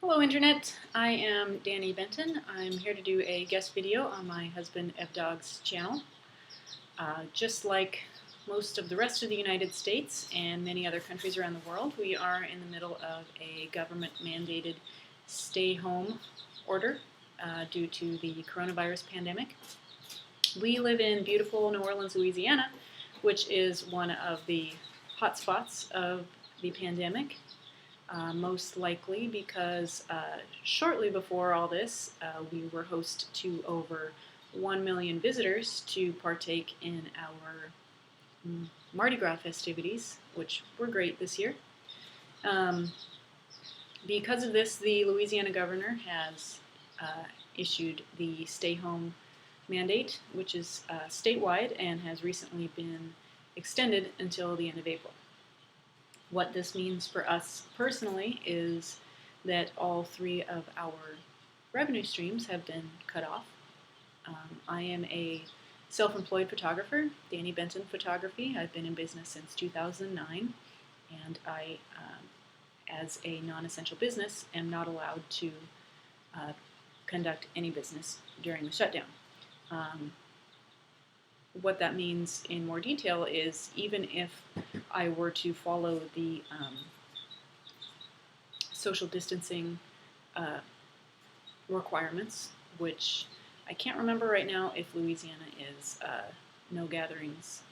Hello Internet, I am Danny Benton. I'm here to do a guest video on my husband Dogg's channel. Just like most of the rest of the United States and many other countries around the world, we are in the middle of a government-mandated stay-home order due to the coronavirus pandemic. We live in beautiful New Orleans, Louisiana, which is one of the hotspots of the pandemic. Most likely because shortly before all this, we were host to over 1 million visitors to partake in our Mardi Gras festivities, which were great this year. Because of this, the Louisiana governor has issued the stay-home mandate, which is statewide and has recently been extended until the end of April. What this means for us personally is that all three of our revenue streams have been cut off. I am a self-employed photographer, Danny Benton Photography. I've been in business since 2009, and I, as a non-essential business, am not allowed to conduct any business during the shutdown. What that means in more detail is even if I were to follow the social distancing requirements, which I can't remember right now if Louisiana is no gatherings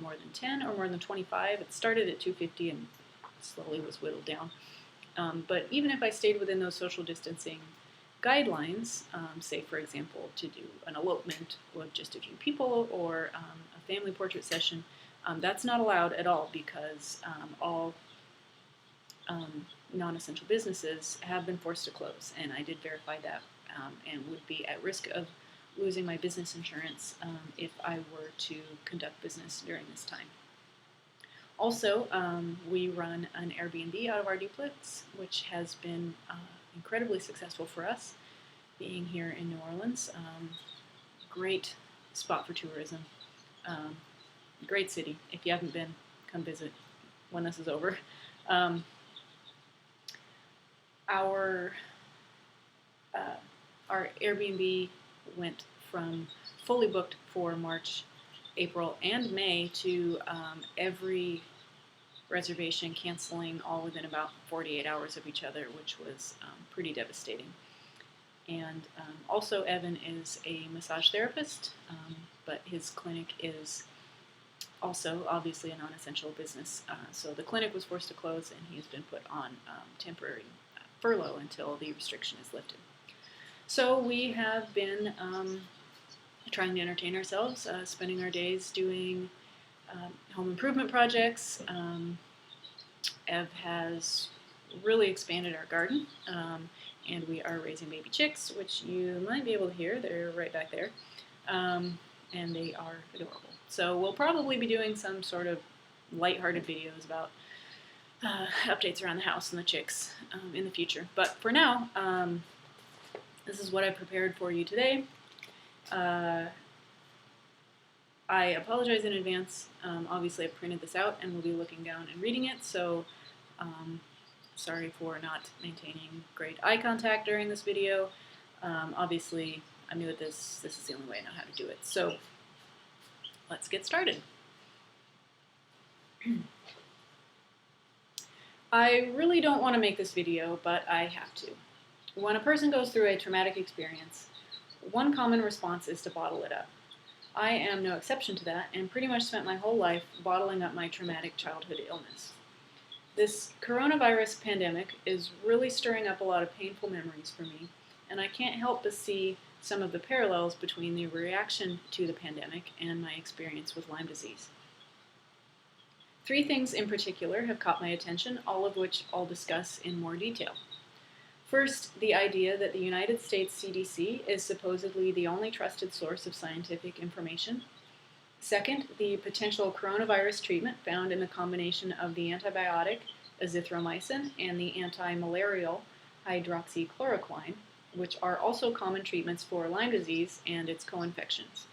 more than 10 or more than 25. It started at 250 and slowly was whittled down. But even if I stayed within those social distancing guidelines, say for example to do an elopement with just a few people or a family portrait session, that's not allowed at all because all non-essential businesses have been forced to close, and I did verify that and would be at risk of losing my business insurance if I were to conduct business during this time. Also, we run an Airbnb out of our duplex, which has been incredibly successful for us, being here in New Orleans. Great spot for tourism. Great city. If you haven't been, come visit when this is over. Our Airbnb went from fully booked for March, April, and May to every reservation canceling all within about 48 hours of each other, which was pretty devastating. And also Evan is a massage therapist, but his clinic is also obviously a non-essential business. So the clinic was forced to close and he has been put on temporary furlough until the restriction is lifted. So we have been trying to entertain ourselves, spending our days doing home improvement projects. Ev has really expanded our garden, and we are raising baby chicks, which you might be able to hear. They're right back there, and they are adorable. So we'll probably be doing some sort of lighthearted videos about updates around the house and the chicks in the future. But for now, this is what I prepared for you today. I apologize in advance. Obviously, I printed this out and will be looking down and reading it, so sorry for not maintaining great eye contact during this video. Obviously, I'm new at this. This is the only way I know how to do it. So let's get started. I really don't want to make this video, but I have to. When a person goes through a traumatic experience, one common response is to bottle it up. I am no exception to that and pretty much spent my whole life bottling up my traumatic childhood illness. This coronavirus pandemic is really stirring up a lot of painful memories for me, and I can't help but see some of the parallels between the reaction to the pandemic and my experience with Lyme disease. Three things in particular have caught my attention, all of which I'll discuss in more detail. First, the idea that the United States CDC is supposedly the only trusted source of scientific information. Second, the potential coronavirus treatment found in the combination of the antibiotic Azithromycin and the anti-malarial Hydroxychloroquine, which are also common treatments for Lyme disease and its co-infections.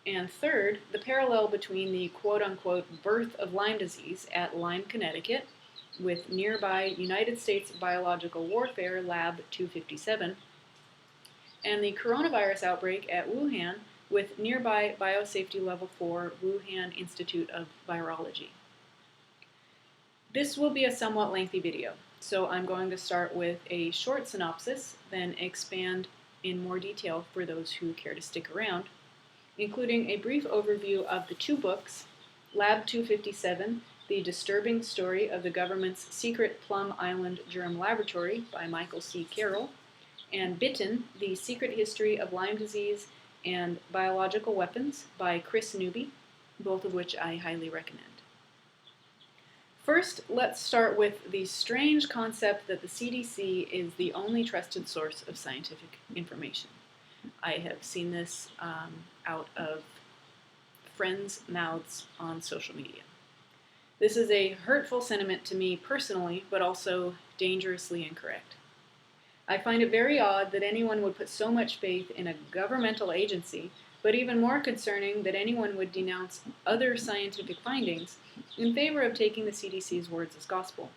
And third, the parallel between the quote-unquote birth of Lyme disease at Lyme, Connecticut, with nearby United States Biological Warfare Lab 257, and the coronavirus outbreak at Wuhan with nearby Biosafety Level 4 Wuhan Institute of Virology. This will be a somewhat lengthy video, so I'm going to start with a short synopsis, then expand in more detail for those who care to stick around, including a brief overview of the two books, Lab 257, The Disturbing Story of the Government's Secret Plum Island Germ Laboratory by Michael C. Carroll, and Bitten, The Secret History of Lyme Disease and Biological Weapons by Chris Newby, both of which I highly recommend. First, let's start with the strange concept that the CDC is the only trusted source of scientific information. I have seen this out of friends' mouths on social media. This is a hurtful sentiment to me personally, but also dangerously incorrect. I find it very odd that anyone would put so much faith in a governmental agency, but even more concerning that anyone would denounce other scientific findings in favor of taking the CDC's words as gospel.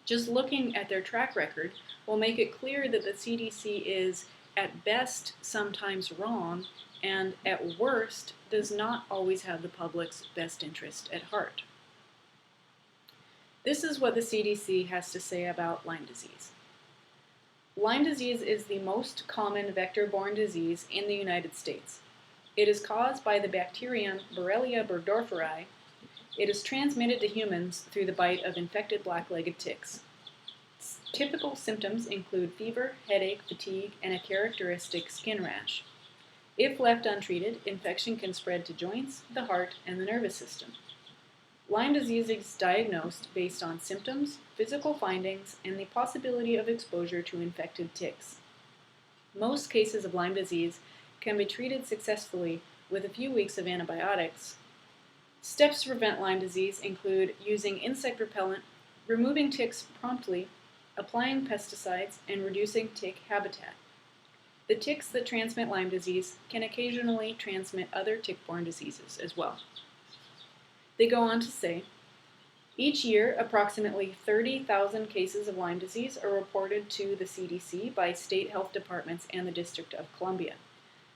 Just looking at their track record will make it clear that the CDC is, at best, sometimes wrong, and at worst, does not always have the public's best interest at heart. This is what the CDC has to say about Lyme disease. Lyme disease is the most common vector-borne disease in the United States. It is caused by the bacterium Borrelia burgdorferi. It is transmitted to humans through the bite of infected black-legged ticks. Typical symptoms include fever, headache, fatigue, and a characteristic skin rash. If left untreated, infection can spread to joints, the heart, and the nervous system. Lyme disease is diagnosed based on symptoms, physical findings, and the possibility of exposure to infected ticks. Most cases of Lyme disease can be treated successfully with a few weeks of antibiotics. Steps to prevent Lyme disease include using insect repellent, removing ticks promptly, applying pesticides, and reducing tick habitat. The ticks that transmit Lyme disease can occasionally transmit other tick-borne diseases as well. They go on to say, each year approximately 30,000 cases of Lyme disease are reported to the CDC by state health departments and the District of Columbia.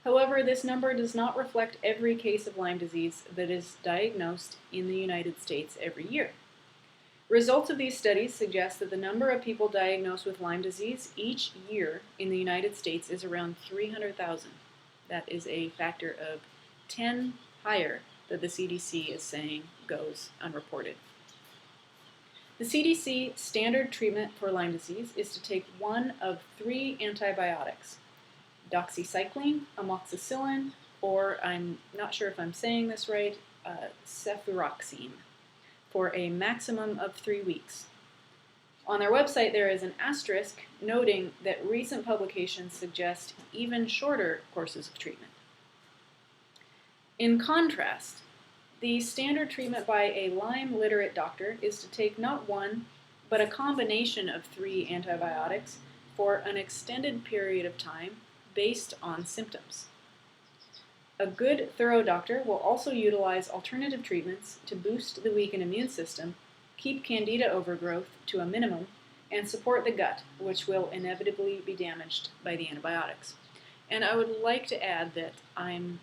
However, this number does not reflect every case of Lyme disease that is diagnosed in the United States every year. Results of these studies suggest that the number of people diagnosed with Lyme disease each year in the United States is around 300,000. That is a factor of 10 higher that the CDC is saying goes unreported. The CDC standard treatment for Lyme disease is to take one of 3 antibiotics, doxycycline, amoxicillin, or I'm not sure if I'm saying this right, cefuroxime, for a maximum of 3 weeks. On their website there is an asterisk noting that recent publications suggest even shorter courses of treatment. In contrast, the standard treatment by a Lyme-literate doctor is to take not one, but a combination of 3 antibiotics for an extended period of time based on symptoms. A good, thorough doctor will also utilize alternative treatments to boost the weakened immune system, keep candida overgrowth to a minimum, and support the gut, which will inevitably be damaged by the antibiotics. And I would like to add that I'm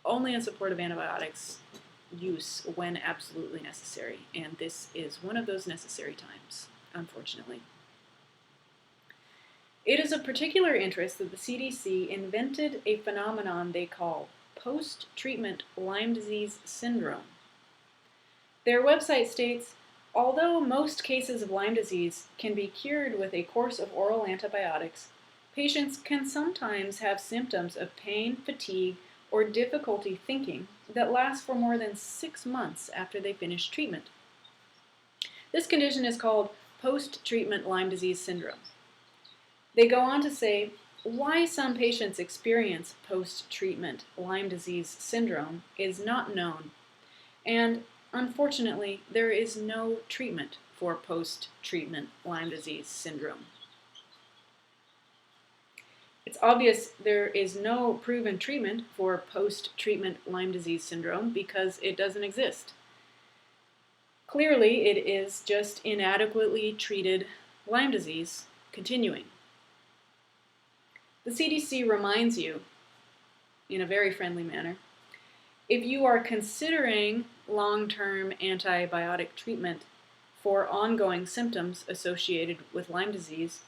only in support of antibiotics use when absolutely necessary, and this is one of those necessary times, unfortunately. It is of particular interest that the CDC invented a phenomenon they call post-treatment Lyme disease syndrome. Their website states, although most cases of Lyme disease can be cured with a course of oral antibiotics, patients can sometimes have symptoms of pain, fatigue, or difficulty thinking that last for more than 6 months after they finish treatment. This condition is called post-treatment Lyme disease syndrome. They go on to say, why some patients experience post-treatment Lyme disease syndrome is not known, and unfortunately, there is no treatment for post-treatment Lyme disease syndrome. It's obvious there is no proven treatment for post-treatment Lyme disease syndrome because it doesn't exist. Clearly, it is just inadequately treated Lyme disease continuing. The CDC reminds you, in a very friendly manner, if you are considering long-term antibiotic treatment for ongoing symptoms associated with Lyme disease,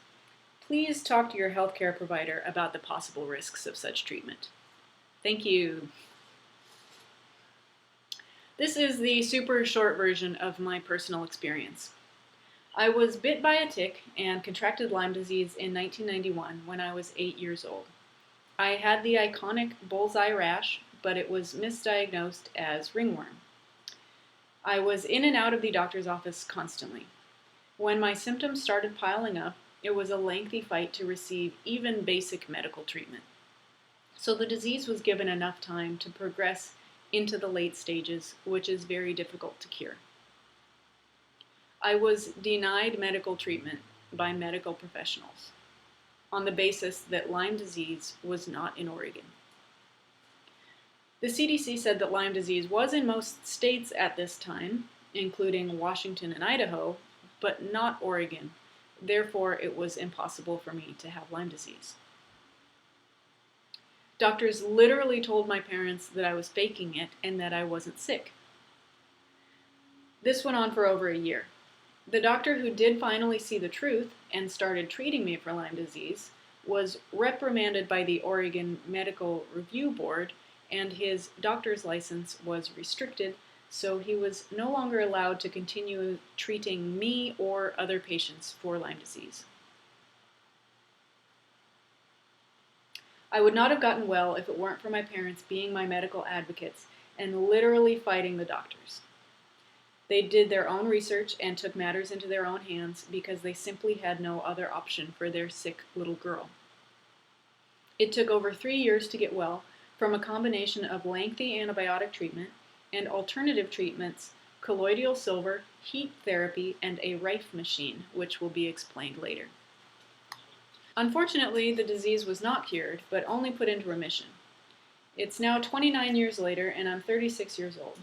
please talk to your healthcare provider about the possible risks of such treatment. Thank you. This is the super short version of my personal experience. I was bit by a tick and contracted Lyme disease in 1991 when I was 8 years old. I had the iconic bullseye rash, but it was misdiagnosed as ringworm. I was in and out of the doctor's office constantly. When my symptoms started piling up, it was a lengthy fight to receive even basic medical treatment. So the disease was given enough time to progress into the late stages, which is very difficult to cure. I was denied medical treatment by medical professionals on the basis that Lyme disease was not in Oregon. The CDC said that Lyme disease was in most states at this time, including Washington and Idaho, but not Oregon. Therefore, it was impossible for me to have Lyme disease. Doctors literally told my parents that I was faking it and that I wasn't sick. This went on for over a year. The doctor who did finally see the truth and started treating me for Lyme disease was reprimanded by the Oregon Medical Review Board, and his doctor's license was restricted, so he was no longer allowed to continue treating me or other patients for Lyme disease. I would not have gotten well if it weren't for my parents being my medical advocates and literally fighting the doctors. They did their own research and took matters into their own hands because they simply had no other option for their sick little girl. It took over 3 years to get well from a combination of lengthy antibiotic treatment and alternative treatments, colloidal silver, heat therapy, and a Rife machine, which will be explained later. Unfortunately, the disease was not cured, but only put into remission. It's now 29 years later, and I'm 36 years old.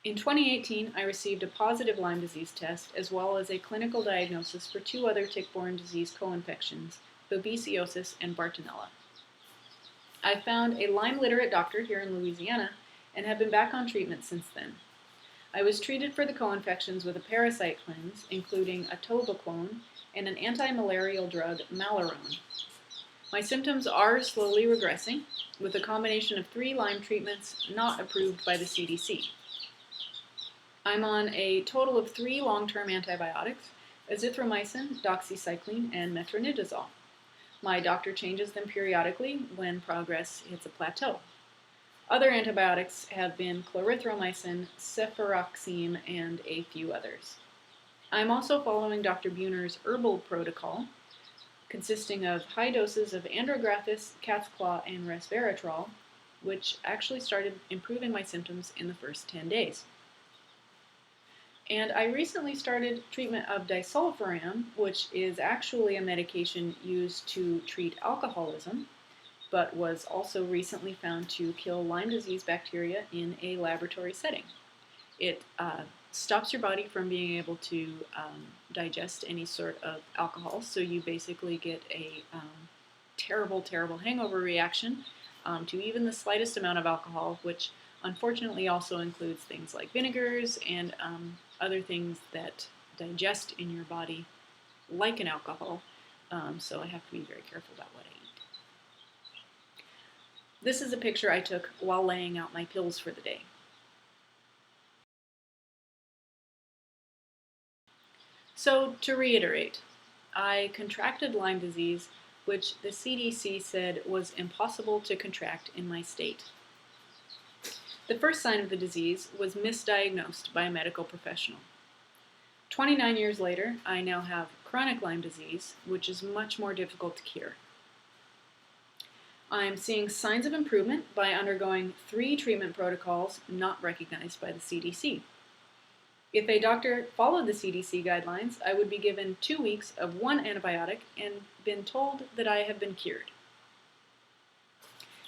In 2018, I received a positive Lyme disease test, as well as a clinical diagnosis for 2 other tick-borne disease co-infections, babesiosis and Bartonella. I found a Lyme-literate doctor here in Louisiana and have been back on treatment since then. I was treated for the co-infections with a parasite cleanse, including atovaquone and an anti-malarial drug, Malarone. My symptoms are slowly regressing, with a combination of 3 Lyme treatments not approved by the CDC. I'm on a total of 3 long-term antibiotics, azithromycin, doxycycline, and metronidazole. My doctor changes them periodically when progress hits a plateau. Other antibiotics have been clarithromycin, cefuroxime, and a few others. I'm also following Dr. Buhner's herbal protocol, consisting of high doses of andrographis, cat's claw, and resveratrol, which actually started improving my symptoms in the first 10 days. And I recently started treatment of disulfiram, which is actually a medication used to treat alcoholism, but was also recently found to kill Lyme disease bacteria in a laboratory setting. It stops your body from being able to digest any sort of alcohol, so you basically get a terrible, terrible hangover reaction to even the slightest amount of alcohol, which unfortunately also includes things like vinegars and other things that digest in your body like an alcohol, so I have to be very careful about what I eat. This is a picture I took while laying out my pills for the day. So to reiterate, I contracted Lyme disease, which the CDC said was impossible to contract in my state. The first sign of the disease was misdiagnosed by a medical professional. 29 years later, I now have chronic Lyme disease, which is much more difficult to cure. I'm seeing signs of improvement by undergoing 3 treatment protocols not recognized by the CDC. If a doctor followed the CDC guidelines, I would be given 2 weeks of 1 antibiotic and been told that I have been cured.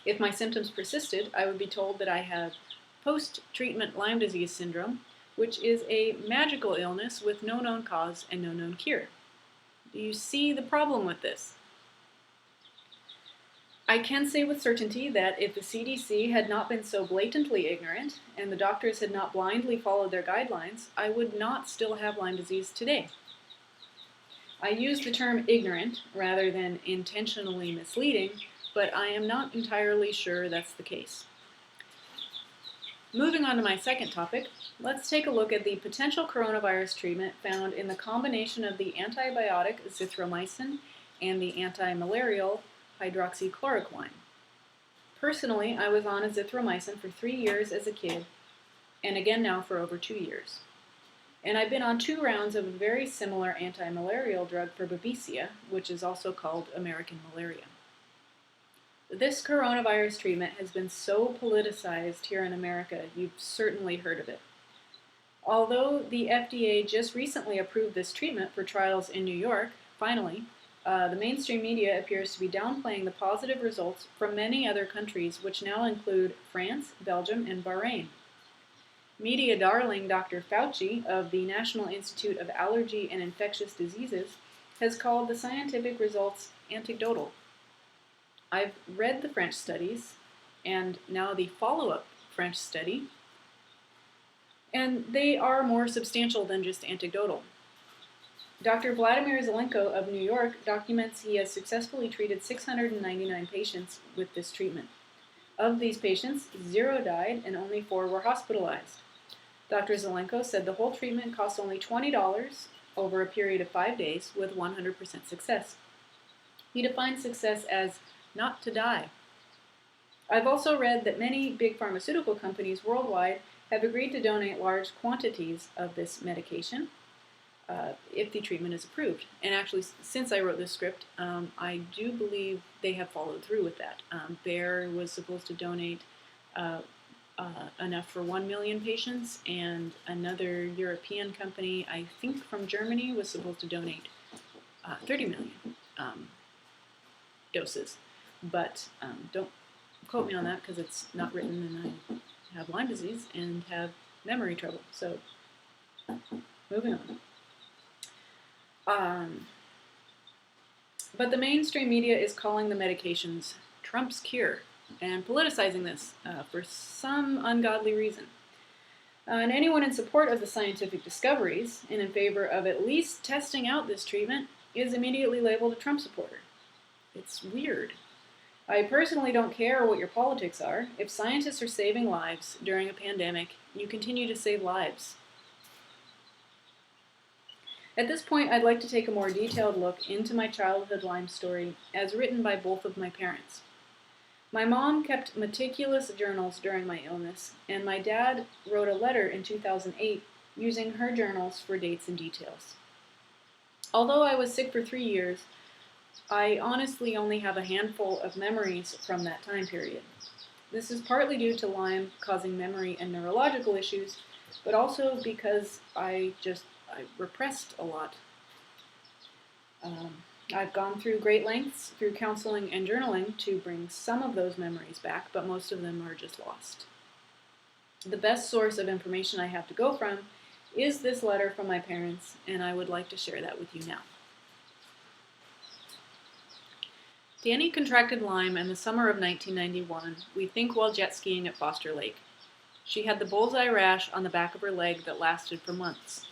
If my symptoms persisted, I would be told that I have post-treatment Lyme disease syndrome, which is a magical illness with no known cause and no known cure. Do you see the problem with this? I can say with certainty that if the CDC had not been so blatantly ignorant and the doctors had not blindly followed their guidelines, I would not still have Lyme disease today. I use the term ignorant rather than intentionally misleading, but I am not entirely sure that's the case. Moving on to my second topic, let's take a look at the potential coronavirus treatment found in the combination of the antibiotic Azithromycin and the anti-malarial Hydroxychloroquine. Personally, I was on Azithromycin for 3 years as a kid, and again now for over 2 years. And I've been on 2 rounds of a very similar anti-malarial drug for Babesia, which is also called American malaria. This coronavirus treatment has been so politicized here in America, you've certainly heard of it. Although the FDA just recently approved this treatment for trials in New York, finally, the mainstream media appears to be downplaying the positive results from many other countries, which now include France, Belgium, and Bahrain. Media darling Dr. Fauci of the National Institute of Allergy and Infectious Diseases has called the scientific results anecdotal. I've read the French studies, and now the follow-up French study, and they are more substantial than just anecdotal. Dr. Vladimir Zelenko of New York documents he has successfully treated 699 patients with this treatment. Of these patients, 0 died and only 4 were hospitalized. Dr. Zelenko said the whole treatment cost only $20 over a period of 5 days with 100% success. He defines success as not to die. I've also read that many big pharmaceutical companies worldwide have agreed to donate large quantities of this medication if the treatment is approved. And actually, since I wrote this script, I do believe they have followed through with that. Bayer was supposed to donate enough for 1 million patients, and another European company, I think from Germany, was supposed to donate 30 million doses. But don't quote me on that because it's not written, and I have Lyme disease and have memory trouble. So, moving on. But the mainstream media is calling the medications Trump's cure and politicizing this for some ungodly reason. And anyone in support of the scientific discoveries and in favor of at least testing out this treatment is immediately labeled a Trump supporter. It's weird. I personally don't care what your politics are. If scientists are saving lives during a pandemic, you continue to save lives. At this point, I'd like to take a more detailed look into my childhood Lyme story as written by both of my parents. My mom kept meticulous journals during my illness, and my dad wrote a letter in 2008 using her journals for dates and details. Although I was sick for 3 years, I honestly only have a handful of memories from that time period. This is partly due to Lyme causing memory and neurological issues, but also because I repressed a lot. I've gone through great lengths through counseling and journaling to bring some of those memories back, but most of them are just lost. The best source of information I have to go from is this letter from my parents, and I would like to share that with you now. Danny contracted Lyme in the summer of 1991, we think while jet skiing at Foster Lake. She had the bullseye rash on the back of her leg that lasted for months.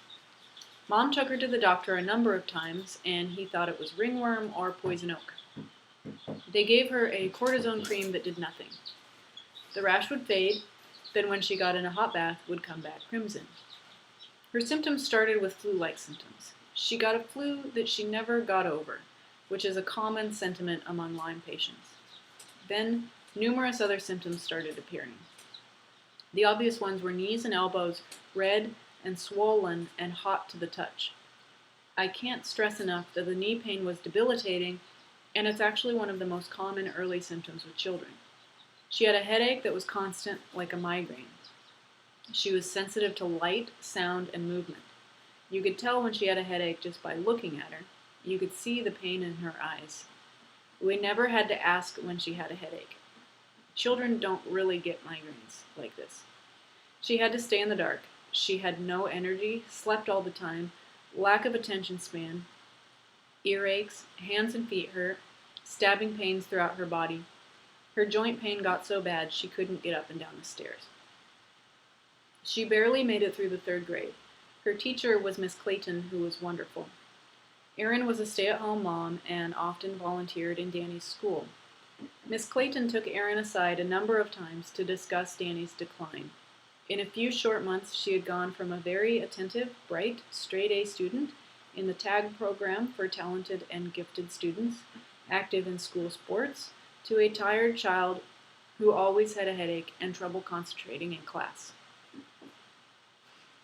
Mom took her to the doctor a number of times, and he thought it was ringworm or poison oak. They gave her a cortisone cream that did nothing. The rash would fade, then when she got in a hot bath, would come back crimson. Her symptoms started with flu-like symptoms. She got a flu that she never got over, which is a common sentiment among Lyme patients. Then, numerous other symptoms started appearing. The obvious ones were knees and elbows, red and swollen and hot to the touch. I can't stress enough that the knee pain was debilitating, and it's actually one of the most common early symptoms with children. She had a headache that was constant, like a migraine. She was sensitive to light, sound, and movement. You could tell when she had a headache just by looking at her. You could see the pain in her eyes. We never had to ask when she had a headache. Children don't really get migraines like this. She had to stay in the dark, She had no energy, slept all the time, lack of attention span, earaches, hands and feet hurt, stabbing pains throughout her body. Her joint pain got so bad she couldn't get up and down the stairs. She barely made it through the 3rd grade. Her teacher was Miss Clayton, who was wonderful. Erin was a stay-at-home mom and often volunteered in Danny's school. Miss Clayton took Erin aside a number of times to discuss Danny's decline. In a few short months, she had gone from a very attentive, bright, straight-A student in the TAG program for talented and gifted students, active in school sports, to a tired child who always had a headache and trouble concentrating in class.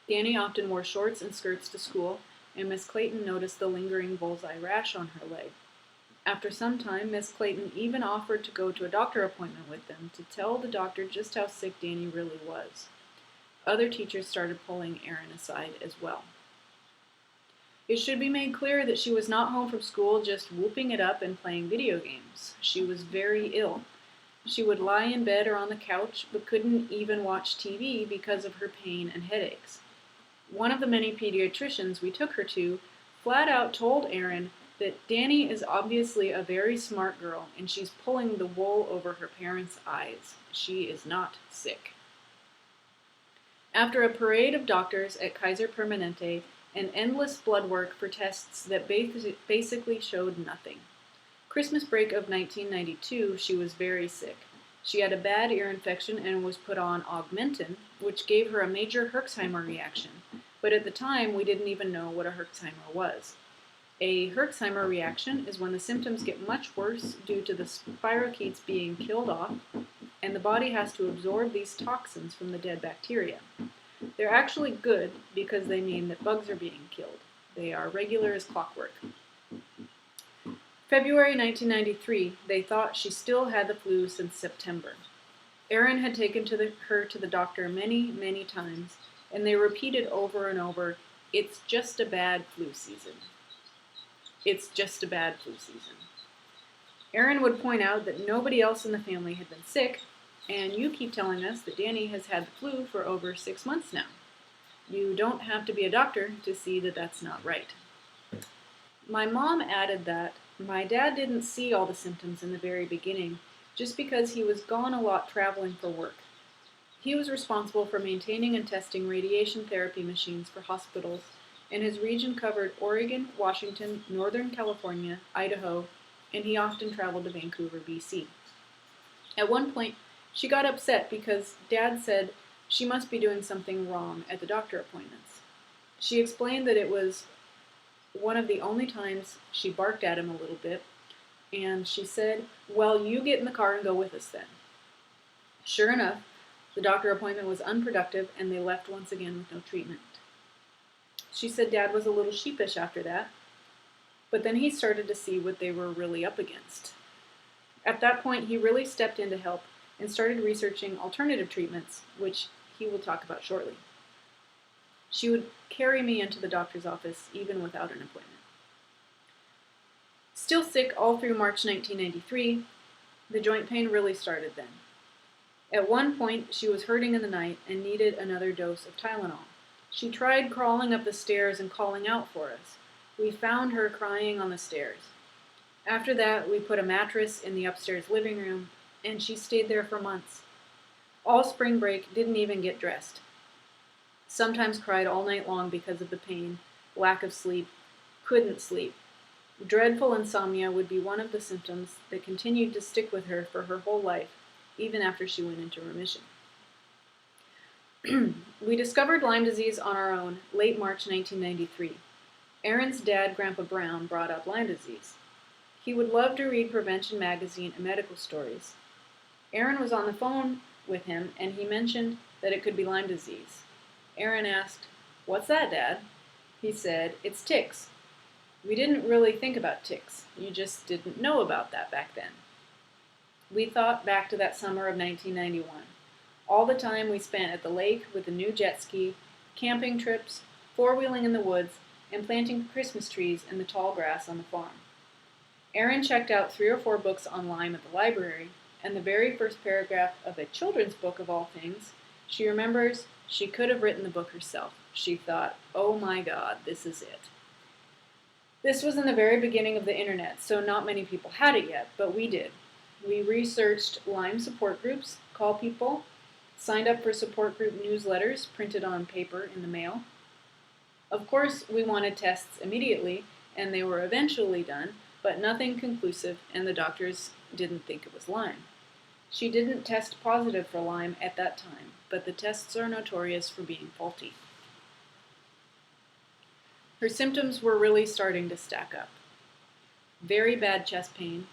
Danny often wore shorts and skirts to school, and Miss Clayton noticed the lingering bullseye rash on her leg. After some time, Miss Clayton even offered to go to a doctor appointment with them to tell the doctor just how sick Danny really was. Other teachers started pulling Erin aside as well. It should be made clear that she was not home from school just whooping it up and playing video games. She was very ill. She would lie in bed or on the couch, but couldn't even watch TV because of her pain and headaches. One of the many pediatricians we took her to flat out told Erin that Danny is obviously a very smart girl and she's pulling the wool over her parents' eyes. She is not sick. After a parade of doctors at Kaiser Permanente and endless blood work for tests that basically showed nothing. Christmas break of 1992, she was very sick. She had a bad ear infection and was put on Augmentin, which gave her a major Herxheimer reaction. But at the time, we didn't even know what a Herxheimer was. A Herxheimer reaction is when the symptoms get much worse due to the spirochetes being killed off, and the body has to absorb these toxins from the dead bacteria. They're actually good because they mean that bugs are being killed. They are regular as clockwork. February 1993, they thought she still had the flu since September. Erin had taken her to the doctor many, many times, and they repeated over and over, "It's just a bad flu season. It's just a bad flu season." Erin would point out that nobody else in the family had been sick, and you keep telling us that Danny has had the flu for over 6 months now. You don't have to be a doctor to see that that's not right. My mom added that my dad didn't see all the symptoms in the very beginning just because he was gone a lot traveling for work. He was responsible for maintaining and testing radiation therapy machines for hospitals, and his region covered Oregon, Washington, Northern California, Idaho, and he often traveled to Vancouver, BC. At one point, she got upset because Dad said she must be doing something wrong at the doctor appointments. She explained that it was one of the only times she barked at him a little bit, and she said, "Well, you get in the car and go with us then." Sure enough, the doctor appointment was unproductive and they left once again with no treatment. She said Dad was a little sheepish after that, but then he started to see what they were really up against. At that point, he really stepped in to help and started researching alternative treatments, which he will talk about shortly. She would carry me into the doctor's office even without an appointment. Still sick all through March 1993, the joint pain really started then. At one point, she was hurting in the night and needed another dose of Tylenol. She tried crawling up the stairs and calling out for us. We found her crying on the stairs. After that, we put a mattress in the upstairs living room, and she stayed there for months. All spring break, didn't even get dressed. Sometimes cried all night long because of the pain, lack of sleep, couldn't sleep. Dreadful insomnia would be one of the symptoms that continued to stick with her for her whole life, even after she went into remission. We discovered Lyme disease on our own late March 1993. Erin's dad, Grandpa Brown, brought up Lyme disease. He would love to read Prevention magazine and medical stories. Erin was on the phone with him, and he mentioned that it could be Lyme disease. Erin asked, "What's that, Dad?" He said, "It's ticks." We didn't really think about ticks. You just didn't know about that back then. We thought back to that summer of 1991. All the time we spent at the lake with a new jet ski, camping trips, four-wheeling in the woods, and planting Christmas trees in the tall grass on the farm. Erin checked out 3 or 4 books on Lyme at the library, and the very first paragraph of a children's book of all things, she remembers She could have written the book herself. She thought, oh my God, this is it. This was in the very beginning of the internet, so not many people had it yet, but we did. We researched Lyme support groups, called people, signed up for support group newsletters printed on paper in the mail. Of course, we wanted tests immediately, and they were eventually done, but nothing conclusive, and the doctors didn't think it was Lyme. She didn't test positive for Lyme at that time, but the tests are notorious for being faulty. Her symptoms were really starting to stack up. Very bad chest pain.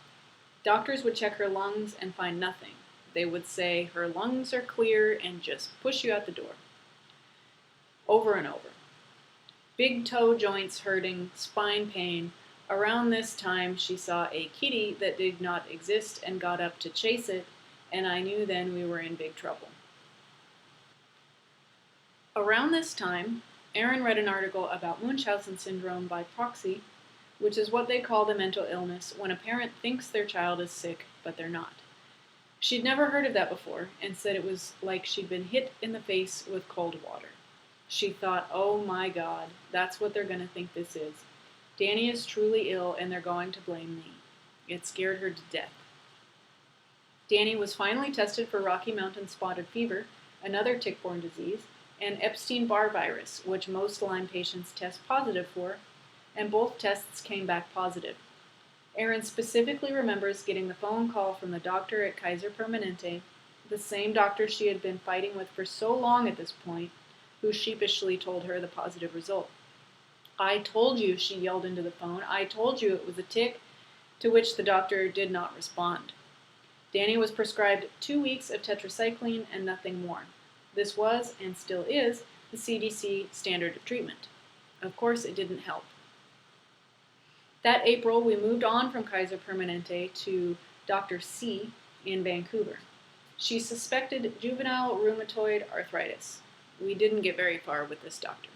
Doctors would check her lungs and find nothing. They would say her lungs are clear and just push you out the door. Over and over. Big toe joints hurting, spine pain. Around this time, she saw a kitty that did not exist and got up to chase it, and I knew then we were in big trouble. Around this time, Erin read an article about Munchausen syndrome by proxy, which is what they call the mental illness when a parent thinks their child is sick, but they're not. She'd never heard of that before and said it was like she'd been hit in the face with cold water. She thought, oh my God, that's what they're going to think this is. Danny is truly ill and they're going to blame me. It scared her to death. Danny was finally tested for Rocky Mountain spotted fever, another tick-borne disease, and Epstein-Barr virus, which most Lyme patients test positive for, and both tests came back positive. Erin specifically remembers getting the phone call from the doctor at Kaiser Permanente, the same doctor she had been fighting with for so long at this point, who sheepishly told her the positive result. I told you, she yelled into the phone. I told you it was a tick, to which the doctor did not respond. Danny was prescribed 2 weeks of tetracycline and nothing more. This was, and still is, the CDC standard of treatment. Of course, it didn't help. That April, we moved on from Kaiser Permanente to Dr. C in Vancouver. She suspected juvenile rheumatoid arthritis. We didn't get very far with this doctor.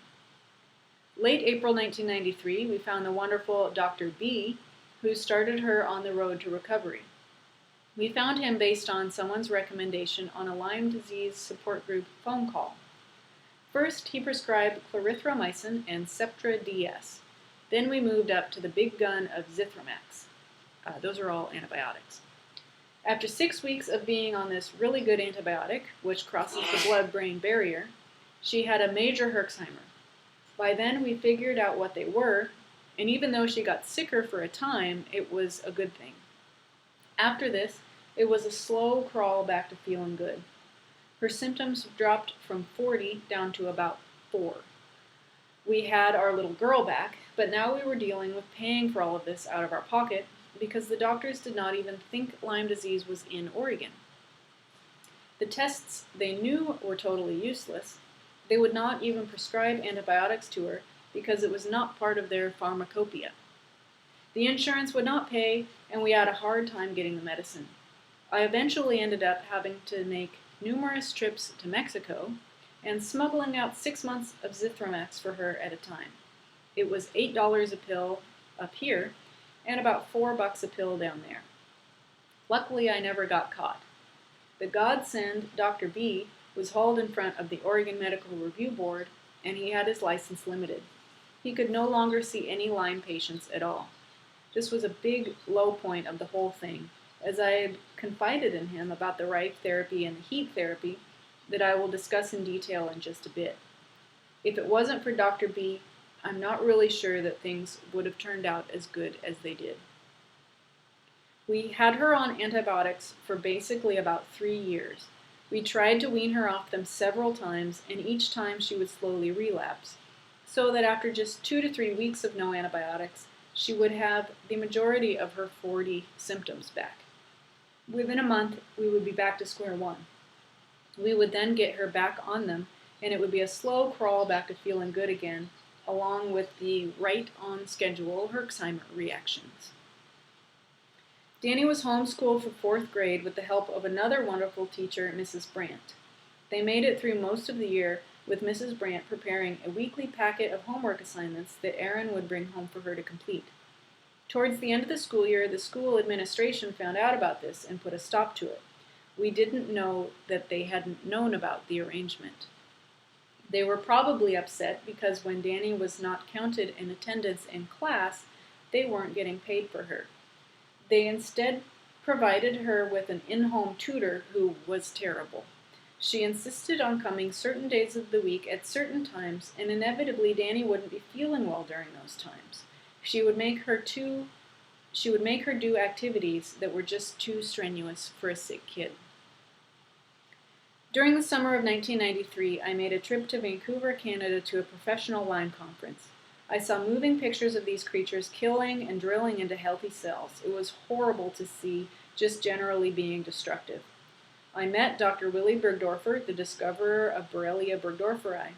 Late April 1993, we found the wonderful Dr. B, who started her on the road to recovery. We found him based on someone's recommendation on a Lyme disease support group phone call. First, he prescribed clarithromycin and Septra DS. Then we moved up to the big gun of Azithromycin. Those are all antibiotics. After 6 weeks of being on this really good antibiotic, which crosses the blood-brain barrier, she had a major Herxheimer. By then, we figured out what they were, and even though she got sicker for a time, it was a good thing. After this, it was a slow crawl back to feeling good. Her symptoms dropped from 40 down to about 4. We had our little girl back, but now we were dealing with paying for all of this out of our pocket because the doctors did not even think Lyme disease was in Oregon. The tests they knew were totally useless. They would not even prescribe antibiotics to her because it was not part of their pharmacopoeia. The insurance would not pay, and we had a hard time getting the medicine. I eventually ended up having to make numerous trips to Mexico and smuggling out 6 months of Azithromycin for her at a time. It was $8 a pill up here and about $4 a pill down there. Luckily, I never got caught. The godsend, Dr. B, was hauled in front of the Oregon Medical Review Board, and he had his license limited. He could no longer see any Lyme patients at all. This was a big low point of the whole thing, as I had confided in him about the Rife therapy and the heat therapy that I will discuss in detail in just a bit. If it wasn't for Dr. B, I'm not really sure that things would have turned out as good as they did. We had her on antibiotics for basically about 3 years. We tried to wean her off them several times, and each time she would slowly relapse, so that after just 2 to 3 weeks of no antibiotics, she would have the majority of her 40 symptoms back. Within a month, we would be back to square one. We would then get her back on them, and it would be a slow crawl back to feeling good again, along with the right-on-schedule Herxheimer reactions. Danny was homeschooled for 4th grade with the help of another wonderful teacher, Mrs. Brandt. They made it through most of the year with Mrs. Brandt preparing a weekly packet of homework assignments that Erin would bring home for her to complete. Towards the end of the school year, the school administration found out about this and put a stop to it. We didn't know that they hadn't known about the arrangement. They were probably upset because when Danny was not counted in attendance in class, they weren't getting paid for her. They instead provided her with an in-home tutor who was terrible. She insisted on coming certain days of the week at certain times, and inevitably Danny wouldn't be feeling well during those times. She would make her do activities that were just too strenuous for a sick kid. During the summer of 1993, I made a trip to Vancouver, Canada to a professional Lyme conference. I saw moving pictures of these creatures killing and drilling into healthy cells. It was horrible to see, just generally being destructive. I met Dr. Willy Bergdorfer, the discoverer of Borrelia burgdorferi.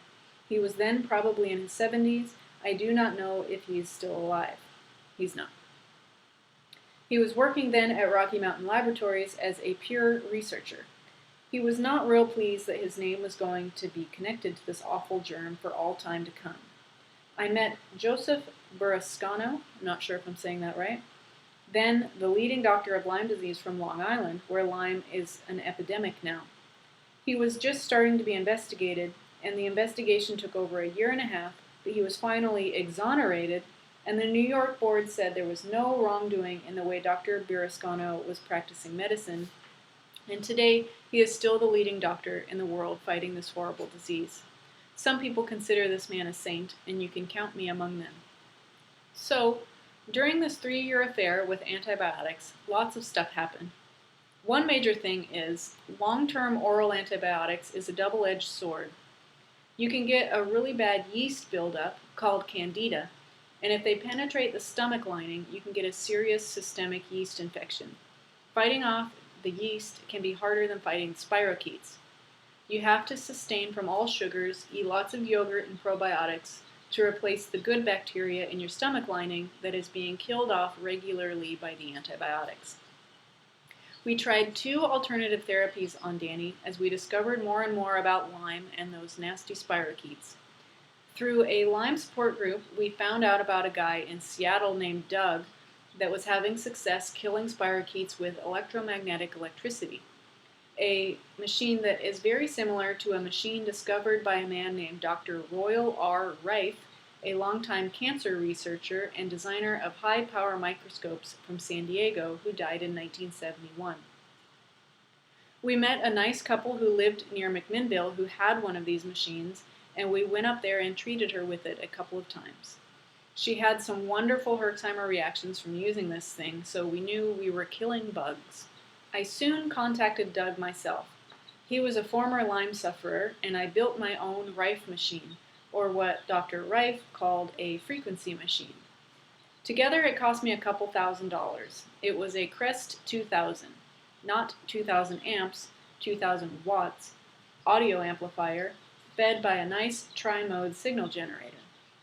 He was then probably in his 70s. I do not know if he is still alive. He's not. He was working then at Rocky Mountain Laboratories as a pure researcher. He was not real pleased that his name was going to be connected to this awful germ for all time to come. I met Joseph Burrascano, I'm not sure if I'm saying that right, then the leading doctor of Lyme disease from Long Island, where Lyme is an epidemic now. He was just starting to be investigated, and the investigation took over a year and a half, but he was finally exonerated, and the New York board said there was no wrongdoing in the way Dr. Burrascano was practicing medicine, and today he is still the leading doctor in the world fighting this horrible disease. Some people consider this man a saint, and you can count me among them. So, during this 3-year affair with antibiotics, lots of stuff happened. One major thing is, long-term oral antibiotics is a double-edged sword. You can get a really bad yeast buildup called candida, and if they penetrate the stomach lining, you can get a serious systemic yeast infection. Fighting off the yeast can be harder than fighting spirochetes. You have to sustain from all sugars, eat lots of yogurt and probiotics to replace the good bacteria in your stomach lining that is being killed off regularly by the antibiotics. We tried 2 alternative therapies on Danny as we discovered more and more about Lyme and those nasty spirochetes. Through a Lyme support group, we found out about a guy in Seattle named Dogg that was having success killing spirochetes with electromagnetic electricity, a machine that is very similar to a machine discovered by a man named Dr. Royal R. Rife, a longtime cancer researcher and designer of high-power microscopes from San Diego, who died in 1971. We met a nice couple who lived near McMinnville who had one of these machines, and we went up there and treated her with it a couple of times. She had some wonderful Herxheimer reactions from using this thing, so we knew we were killing bugs. I soon contacted Dogg myself. He was a former Lyme sufferer, and I built my own Rife machine, or what Dr. Rife called a frequency machine. Together it cost me a couple $1,000s. It was a Crest 2000, not 2000 amps, 2000 watts, audio amplifier, fed by a nice tri-mode signal generator.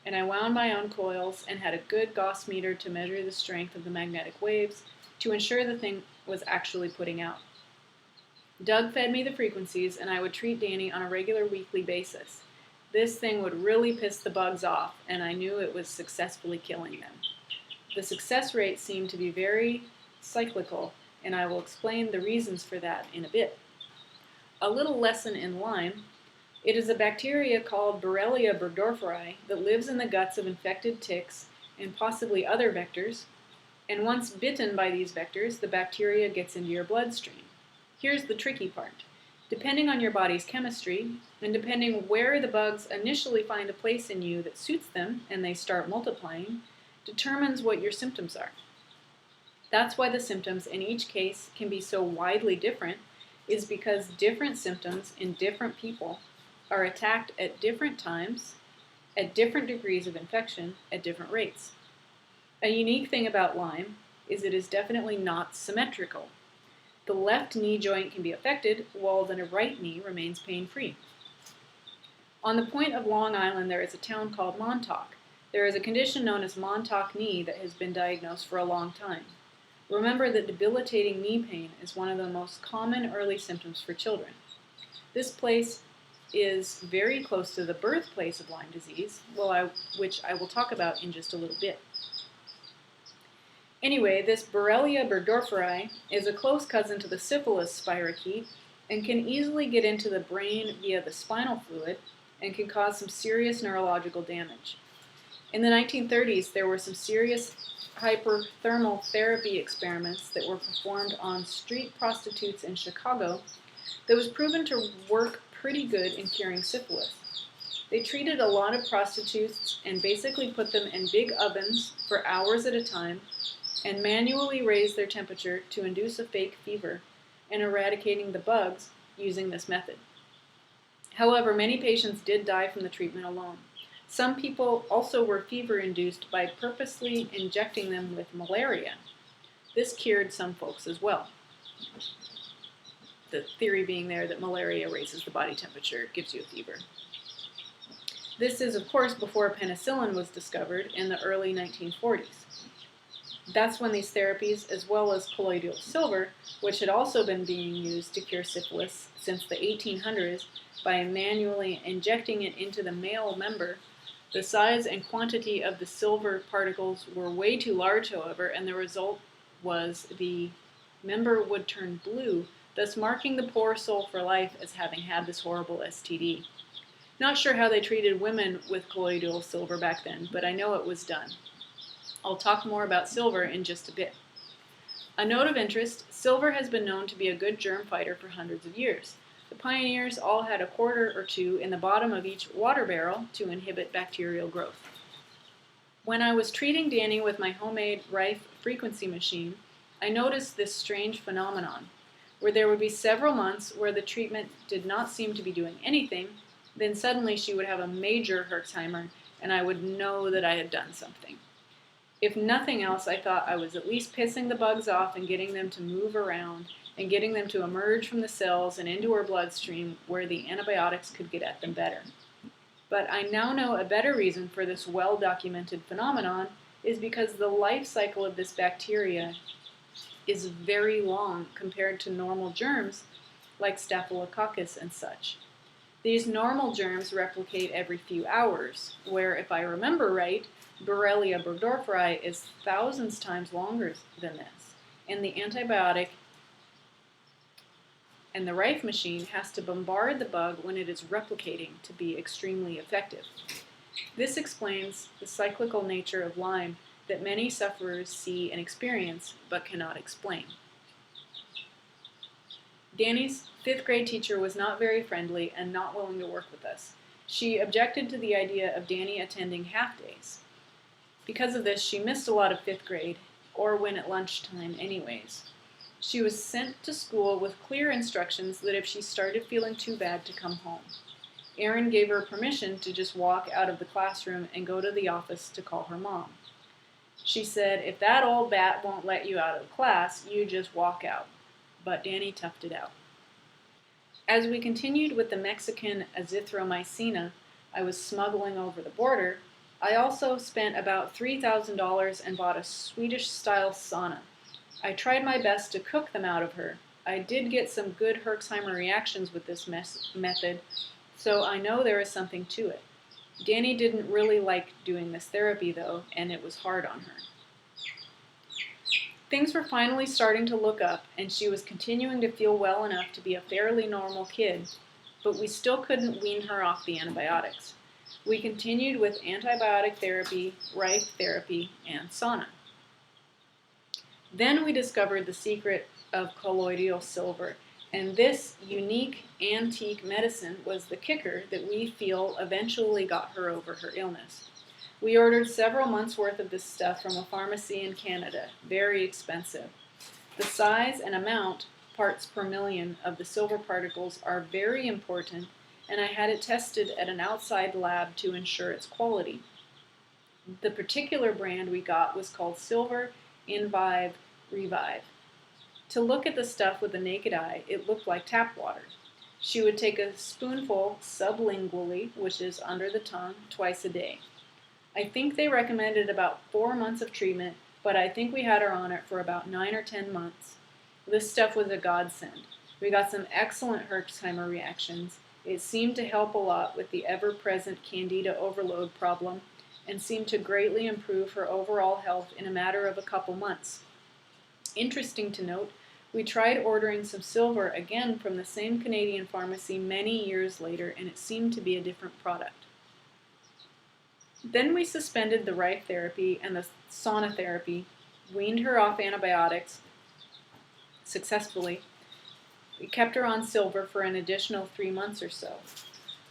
And I wound my own coils and had a good Gauss meter to measure the strength of the magnetic waves to ensure the thing was actually putting out. Dogg fed me the frequencies, and I would treat Danny on a regular weekly basis. This thing would really piss the bugs off, and I knew it was successfully killing them. The success rate seemed to be very cyclical, and I will explain the reasons for that in a bit. A little lesson in Lyme. It is a bacteria called Borrelia burgdorferi that lives in the guts of infected ticks and possibly other vectors, and once bitten by these vectors, the bacteria gets into your bloodstream. Here's the tricky part. Depending on your body's chemistry, and depending where the bugs initially find a place in you that suits them and they start multiplying, determines what your symptoms are. That's why the symptoms in each case can be so widely different, is because different symptoms in different people are attacked at different times, at different degrees of infection, at different rates. A unique thing about Lyme is it is definitely not symmetrical. The left knee joint can be affected, while the right knee remains pain-free. On the point of Long Island, there is a town called Montauk. There is a condition known as Montauk knee that has been diagnosed for a long time. Remember that debilitating knee pain is one of the most common early symptoms for children. This place is very close to the birthplace of Lyme disease, which I will talk about in just a little bit. Anyway, this Borrelia burgdorferi is a close cousin to the syphilis spirochete and can easily get into the brain via the spinal fluid, and can cause some serious neurological damage. In the 1930s, there were some serious hyperthermal therapy experiments that were performed on street prostitutes in Chicago that was proven to work pretty good in curing syphilis. They treated a lot of prostitutes and basically put them in big ovens for hours at a time and manually raised their temperature to induce a fake fever and eradicating the bugs using this method. However, many patients did die from the treatment alone. Some people also were fever-induced by purposely injecting them with malaria. This cured some folks as well. The theory being there that malaria raises the body temperature, gives you a fever. This is, of course, before penicillin was discovered in the early 1940s. That's when these therapies, as well as colloidal silver, which had also been being used to cure syphilis since the 1800s by manually injecting it into the male member. The size and quantity of the silver particles were way too large, however, and the result was the member would turn blue, thus marking the poor soul for life as having had this horrible STD. Not sure how they treated women with colloidal silver back then, but I know it was done. I'll talk more about silver in just a bit. A note of interest, silver has been known to be a good germ fighter for hundreds of years. The pioneers all had a quarter or two in the bottom of each water barrel to inhibit bacterial growth. When I was treating Danny with my homemade Rife frequency machine, I noticed this strange phenomenon, where there would be several months where the treatment did not seem to be doing anything, then suddenly she would have a major Herxheimer, and I would know that I had done something. If nothing else, I thought I was at least pissing the bugs off and getting them to move around and getting them to emerge from the cells and into her bloodstream where the antibiotics could get at them better. But I now know a better reason for this well-documented phenomenon is because the life cycle of this bacteria is very long compared to normal germs like Staphylococcus and such. These normal germs replicate every few hours, where, if I remember right, Borrelia burgdorferi is thousands times longer than this, and the antibiotic and the Rife machine has to bombard the bug when it is replicating to be extremely effective. This explains the cyclical nature of Lyme that many sufferers see and experience but cannot explain. Danny's 5th grade teacher was not very friendly and not willing to work with us. She objected to the idea of Danny attending half days. Because of this, she missed a lot of 5th grade, or when at lunchtime anyways. She was sent to school with clear instructions that if she started feeling too bad to come home. Aaron gave her permission to just walk out of the classroom and go to the office to call her mom. She said, if that old bat won't let you out of the class, you just walk out. But Danny toughed it out. As we continued with the Mexican Azithromycin I was smuggling over the border, I also spent about $3,000 and bought a Swedish-style sauna. I tried my best to cook them out of her. I did get some good Herxheimer reactions with this method, so I know there is something to it. Danny didn't really like doing this therapy, though, and it was hard on her. Things were finally starting to look up, and she was continuing to feel well enough to be a fairly normal kid, but we still couldn't wean her off the antibiotics. We continued with antibiotic therapy, Rife therapy, and sauna. Then we discovered the secret of colloidal silver, and this unique antique medicine was the kicker that we feel eventually got her over her illness. We ordered several months' worth of this stuff from a pharmacy in Canada, very expensive. The size and amount, parts per million, of the silver particles are very important, and I had it tested at an outside lab to ensure its quality. The particular brand we got was called Silver Invive Revive. To look at the stuff with the naked eye, it looked like tap water. She would take a spoonful sublingually, which is under the tongue, twice a day. I think they recommended about 4 months of treatment, but I think we had her on it for about 9 or 10 months. This stuff was a godsend. We got some excellent Herxheimer reactions. It seemed to help a lot with the ever-present candida overload problem and seemed to greatly improve her overall health in a matter of a couple months. Interesting to note, We tried ordering some silver again from the same Canadian pharmacy many years later, and it seemed to be a different product. Then we suspended the Rife therapy and the sauna therapy, weaned her off antibiotics successfully. We kept her on silver for an additional 3 months or so.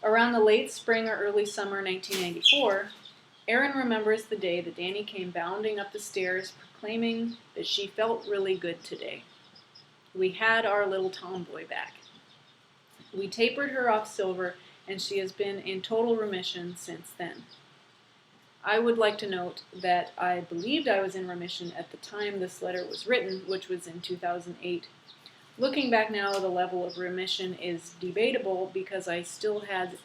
Around the late spring or early summer 1994, Erin remembers the day that Danny came bounding up the stairs proclaiming that she felt really good today. We had our little tomboy back. We tapered her off silver, and she has been in total remission since then. I would like to note that I believed I was in remission at the time this letter was written, which was in 2008. Looking back now, the level of remission is debatable because I still had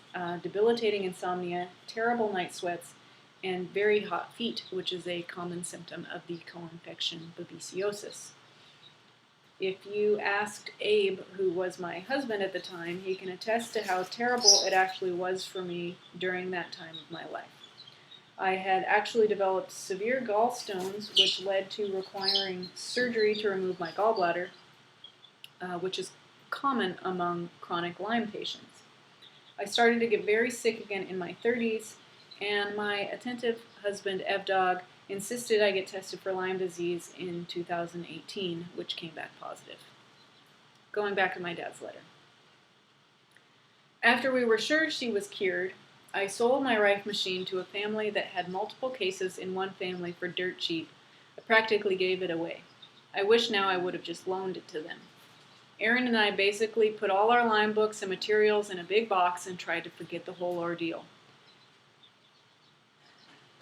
debilitating insomnia, terrible night sweats, and very hot feet, which is a common symptom of the co-infection babesiosis. If you asked Abe, who was my husband at the time, he can attest to how terrible it actually was for me during that time of my life. I had actually developed severe gallstones, which led to requiring surgery to remove my gallbladder, which is common among chronic Lyme patients. I started to get very sick again in my 30s, and my attentive husband, Dogg, insisted I get tested for Lyme disease in 2018, which came back positive. Going back to my dad's letter. After we were sure she was cured, I sold my Rife machine to a family that had multiple cases in one family for dirt cheap. I practically gave it away. I wish now I would have just loaned it to them. Erin and I basically put all our Lyme books and materials in a big box and tried to forget the whole ordeal.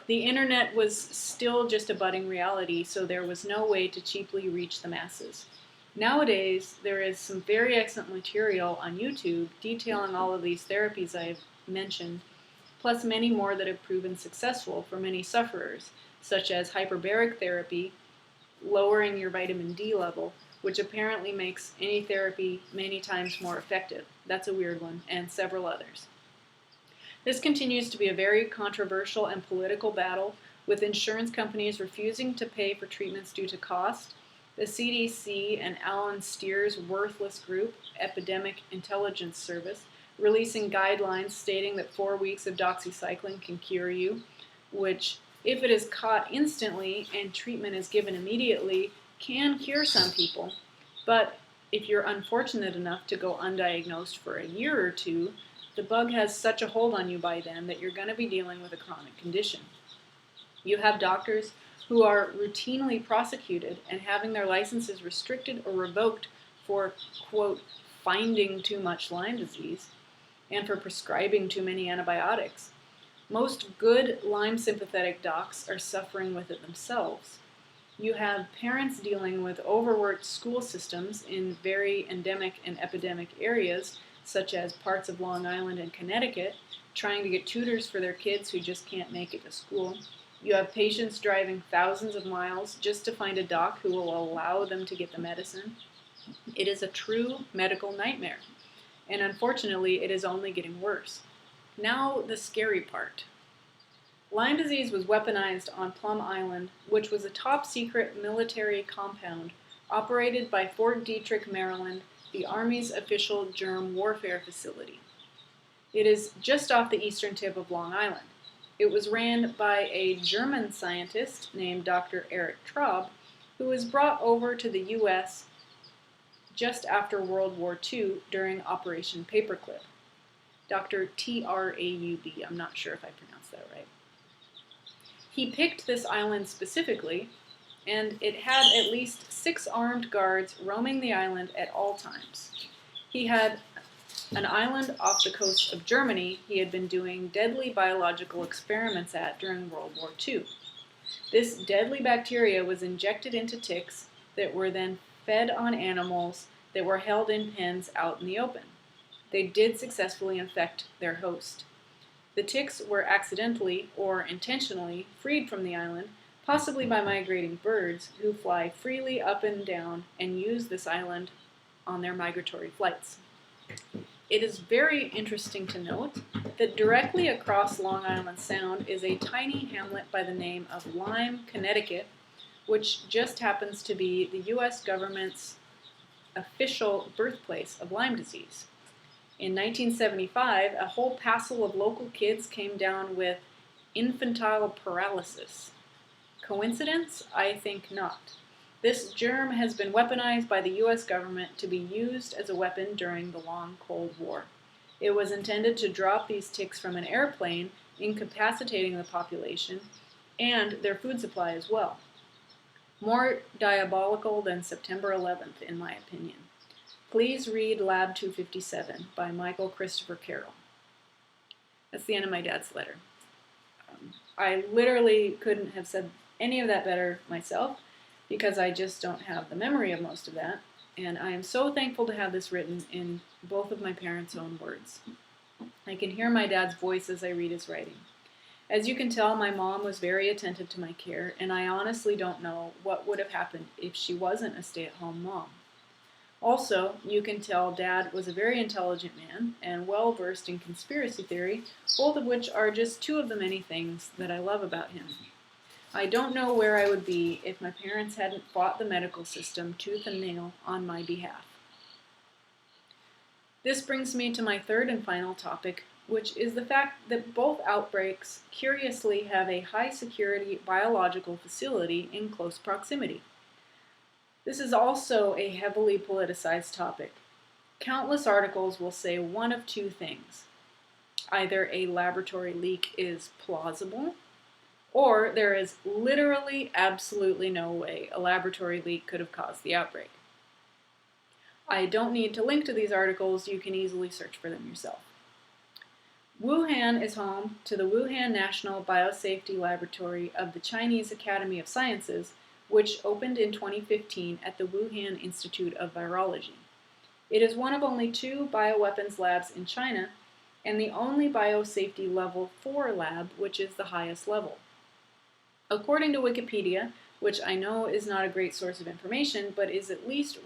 The internet was still just a budding reality, so there was no way to cheaply reach the masses. Nowadays, there is some very excellent material on YouTube detailing all of these therapies I've mentioned, plus many more that have proven successful for many sufferers, such as hyperbaric therapy, lowering your vitamin D level, which apparently makes any therapy many times more effective. That's a weird one, and several others. This continues to be a very controversial and political battle, with insurance companies refusing to pay for treatments due to cost, the CDC and Alan Steer's worthless group, Epidemic Intelligence Service, releasing guidelines stating that 4 weeks of doxycycline can cure you, which, if it is caught instantly and treatment is given immediately, can cure some people. But if you're unfortunate enough to go undiagnosed for a year or two, the bug has such a hold on you by then that you're going to be dealing with a chronic condition. You have doctors who are routinely prosecuted and having their licenses restricted or revoked for, quote, finding too much Lyme disease and for prescribing too many antibiotics. Most good Lyme sympathetic docs are suffering with it themselves. You have parents dealing with overworked school systems in very endemic and epidemic areas, such as parts of Long Island and Connecticut, trying to get tutors for their kids who just can't make it to school. You have patients driving thousands of miles just to find a doc who will allow them to get the medicine. It is a true medical nightmare, and unfortunately it is only getting worse. Now the scary part. Lyme disease was weaponized on Plum Island, which was a top-secret military compound operated by Fort Detrick, Maryland, the Army's official germ warfare facility. It is just off the eastern tip of Long Island. It was ran by a German scientist named Dr. Erich Traub, who was brought over to the U.S. just after World War II during Operation Paperclip. Dr. Traub, I'm not sure if I pronounced that right. He picked this island specifically, and it had at least 6 armed guards roaming the island at all times. He had an island off the coast of Germany he had been doing deadly biological experiments at during World War II. This deadly bacteria was injected into ticks that were then fed on animals that were held in pens out in the open. They did successfully infect their host. The ticks were accidentally or intentionally freed from the island, possibly by migrating birds who fly freely up and down and use this island on their migratory flights. It is very interesting to note that directly across Long Island Sound is a tiny hamlet by the name of Lyme, Connecticut, which just happens to be the U.S. government's official birthplace of Lyme disease. In 1975, a whole passel of local kids came down with infantile paralysis. Coincidence? I think not. This germ has been weaponized by the U.S. government to be used as a weapon during the long Cold War. It was intended to drop these ticks from an airplane, incapacitating the population and their food supply as well. More diabolical than September 11th, in my opinion. Please read Lab 257 by Michael Christopher Carroll. That's the end of my dad's letter. I literally couldn't have said any of that better myself because I just don't have the memory of most of that, and I am so thankful to have this written in both of my parents' own words. I can hear my dad's voice as I read his writing. As you can tell, my mom was very attentive to my care, and I honestly don't know what would have happened if she wasn't a stay-at-home mom. Also, you can tell Dad was a very intelligent man and well-versed in conspiracy theory, both of which are just two of the many things that I love about him. I don't know where I would be if my parents hadn't fought the medical system tooth and nail on my behalf. This brings me to my third and final topic, which is the fact that both outbreaks curiously have a high-security biological facility in close proximity. This is also a heavily politicized topic. Countless articles will say one of two things. Either a laboratory leak is plausible, or there is literally absolutely no way a laboratory leak could have caused the outbreak. I don't need to link to these articles, you can easily search for them yourself. Wuhan is home to the Wuhan National Biosafety Laboratory of the Chinese Academy of Sciences, which opened in 2015 at the Wuhan Institute of Virology. It is one of only 2 bioweapons labs in China, and the only Biosafety Level 4 lab, which is the highest level. According to Wikipedia, which I know is not a great source of information, but is at least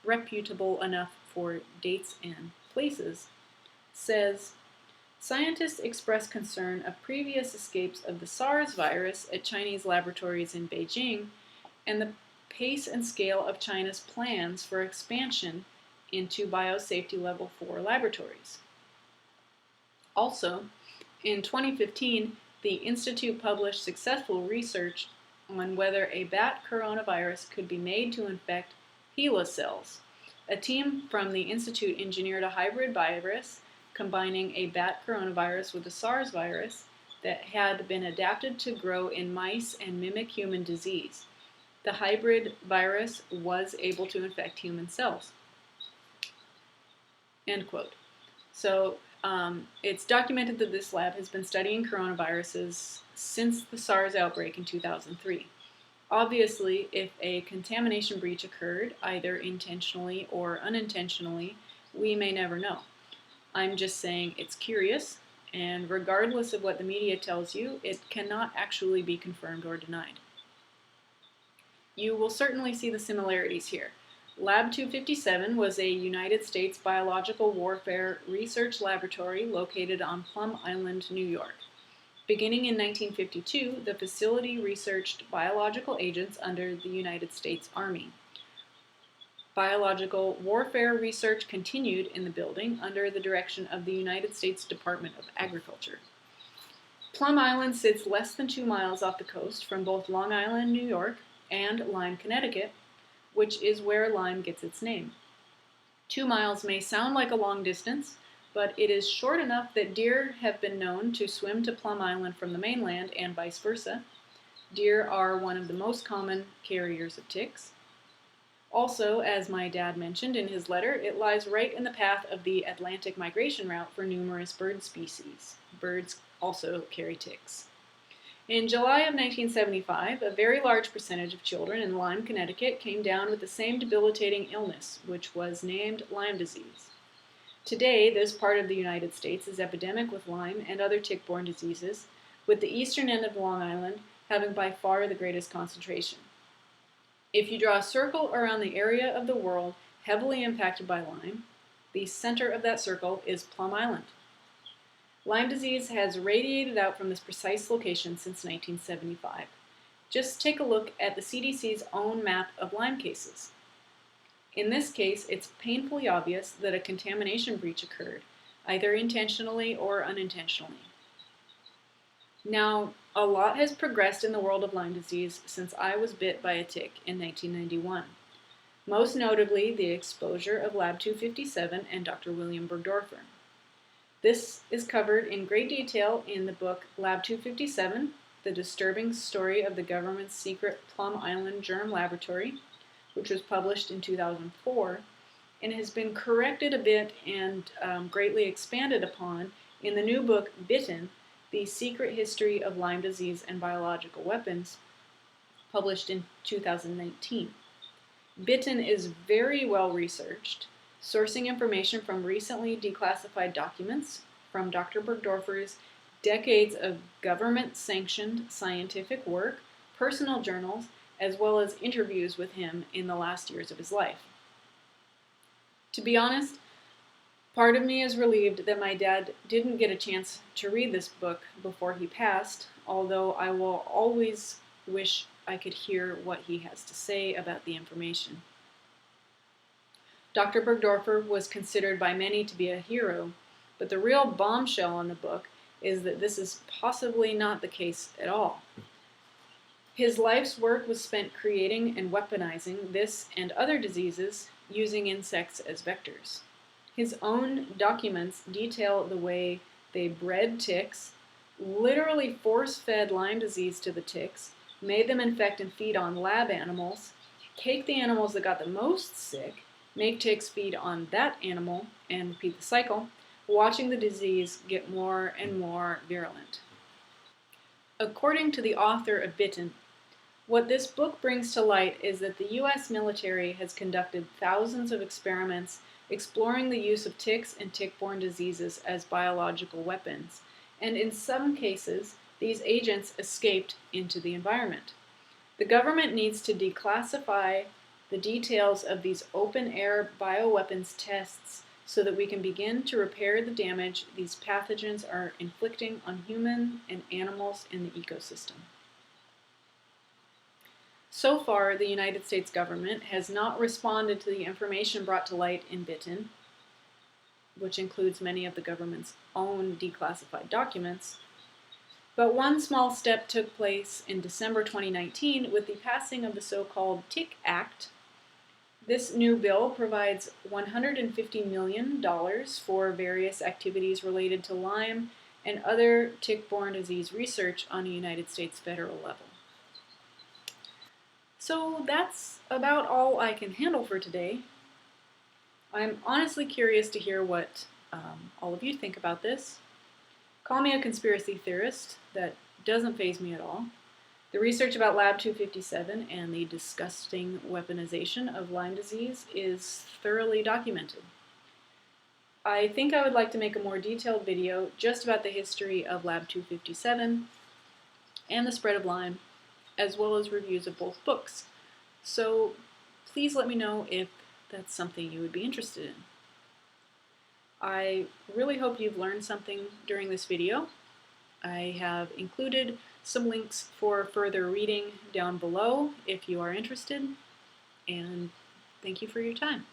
reputable enough for dates and places, says, scientists express concern of previous escapes of the SARS virus at Chinese laboratories in Beijing and the pace and scale of China's plans for expansion into Biosafety Level 4 laboratories. Also, in 2015, the Institute published successful research on whether a bat coronavirus could be made to infect HeLa cells. A team from the Institute engineered a hybrid virus combining a bat coronavirus with a SARS virus that had been adapted to grow in mice and mimic human disease. The hybrid virus was able to infect human cells. End quote. So it's documented that this lab has been studying coronaviruses since the SARS outbreak in 2003. Obviously, if a contamination breach occurred, either intentionally or unintentionally, we may never know. I'm just saying it's curious, and regardless of what the media tells you, it cannot actually be confirmed or denied. You will certainly see the similarities here. Lab 257 was a United States biological warfare research laboratory located on Plum Island, New York. Beginning in 1952, the facility researched biological agents under the United States Army. Biological warfare research continued in the building under the direction of the United States Department of Agriculture. Plum Island sits less than 2 miles off the coast from both Long Island, New York, and Lyme, Connecticut, which is where Lyme gets its name. 2 miles may sound like a long distance, but it is short enough that deer have been known to swim to Plum Island from the mainland and vice versa. Deer are one of the most common carriers of ticks. Also, as my dad mentioned in his letter, it lies right in the path of the Atlantic migration route for numerous bird species. Birds also carry ticks. In July of 1975, a very large percentage of children in Lyme, Connecticut came down with the same debilitating illness, which was named Lyme disease. Today, this part of the United States is epidemic with Lyme and other tick-borne diseases, with the eastern end of Long Island having by far the greatest concentration. If you draw a circle around the area of the world heavily impacted by Lyme, the center of that circle is Plum Island. Lyme disease has radiated out from this precise location since 1975. Just take a look at the CDC's own map of Lyme cases. In this case, it's painfully obvious that a contamination breach occurred, either intentionally or unintentionally. Now, a lot has progressed in the world of Lyme disease since I was bit by a tick in 1991. Most notably, the exposure of Lab 257 and Dr. William Bergdorfer. This is covered in great detail in the book Lab 257, The Disturbing Story of the Government's Secret Plum Island Germ Laboratory, which was published in 2004, and has been corrected a bit and greatly expanded upon in the new book Bitten, The Secret History of Lyme Disease and Biological Weapons, published in 2019. Bitten is very well researched, sourcing information from recently declassified documents, from Dr. Bergdorfer's decades of government-sanctioned scientific work, personal journals, as well as interviews with him in the last years of his life. To be honest, part of me is relieved that my dad didn't get a chance to read this book before he passed, although I will always wish I could hear what he has to say about the information. Dr. Bergdorfer was considered by many to be a hero, but the real bombshell in the book is that this is possibly not the case at all. His life's work was spent creating and weaponizing this and other diseases using insects as vectors. His own documents detail the way they bred ticks, literally force-fed Lyme disease to the ticks, made them infect and feed on lab animals, take the animals that got the most sick, make ticks feed on that animal, and repeat the cycle, watching the disease get more and more virulent. According to the author of Bitten, what this book brings to light is that the U.S. military has conducted thousands of experiments exploring the use of ticks and tick-borne diseases as biological weapons, and in some cases, these agents escaped into the environment. The government needs to declassify the details of these open-air bioweapons tests so that we can begin to repair the damage these pathogens are inflicting on humans and animals in the ecosystem. So far, the United States government has not responded to the information brought to light in Bitten, which includes many of the government's own declassified documents. But one small step took place in December 2019 with the passing of the so-called Tick Act. This new bill provides $150 million for various activities related to Lyme and other tick-borne disease research on a United States federal level. So that's about all I can handle for today. I'm honestly curious to hear what all of you think about this. Call me a conspiracy theorist. That doesn't faze me at all. The research about Lab 257 and the disgusting weaponization of Lyme disease is thoroughly documented. I think I would like to make a more detailed video just about the history of Lab 257 and the spread of Lyme, as well as reviews of both books. So please let me know if that's something you would be interested in. I really hope you've learned something during this video. I have included some links for further reading down below if you are interested, and thank you for your time.